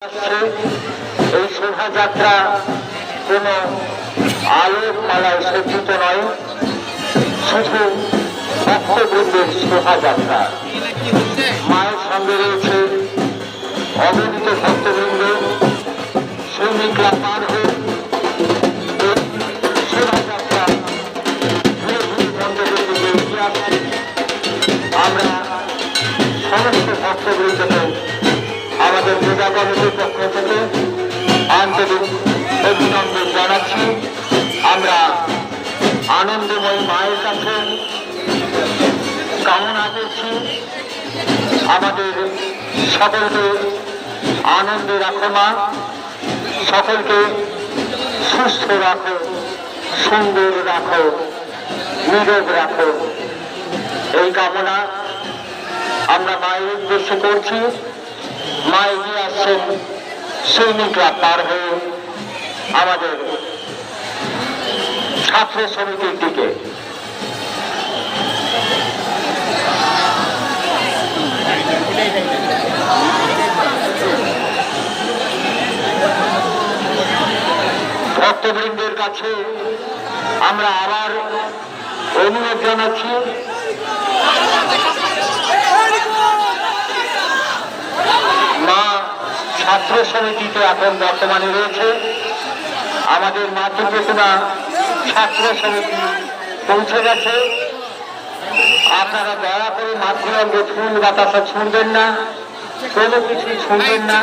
এই শোভাযাত্রা কোন আলোক মালায় সজ্জিত নয়, শুধু ভক্তবৃন্দের শোভাযাত্রা। মায়ের সঙ্গে রয়েছে অগণিত ভক্তবৃন্দ। সৈনিকরা পার হয়ে শোভাযাত্রা ঘুরে ঘুরে মন্দিরের দিকে এগিয়ে আসছে। আমরা সমস্ত ভক্তবৃন্দকে আমাদের পূজা কমিটির পক্ষ থেকে আন্তরিক অভিনন্দন জানাচ্ছি। আমরা আনন্দময়ী মায়ের কাছে কামনা করছি আমাদের সকলকে আনন্দে রাখো মা, সকলকে সুস্থ রাখো, সুন্দর রাখো, নীরব রাখো, এই কামনা আমরা মায়ের উদ্দেশ্যে করছি। মা এগিয়ে আসছেন সৈনিকরা পার হয়ে আমাদের ছাত্র সমিতির দিকে। ভক্তবৃন্দের কাছে আমরা আবার অনুরোধ জানাচ্ছি, মা ছাত্র সমিতিতে এখন বর্তমানে রয়েছে। আমাদের মাতৃপ্রতিমা ছাত্র সমিতি পৌঁছে গেছে। আপনারা দয়া করে মাতৃঅঙ্গে ফুল বাতাসা ছুঁড়বেন না, কোনো কিছুই ছুঁড়বেন না।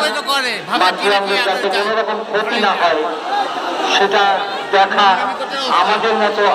মাতৃঅঙ্গের যাতে কোনো রকম ক্ষতি না হয় সেটা দেখা আমাদের মতো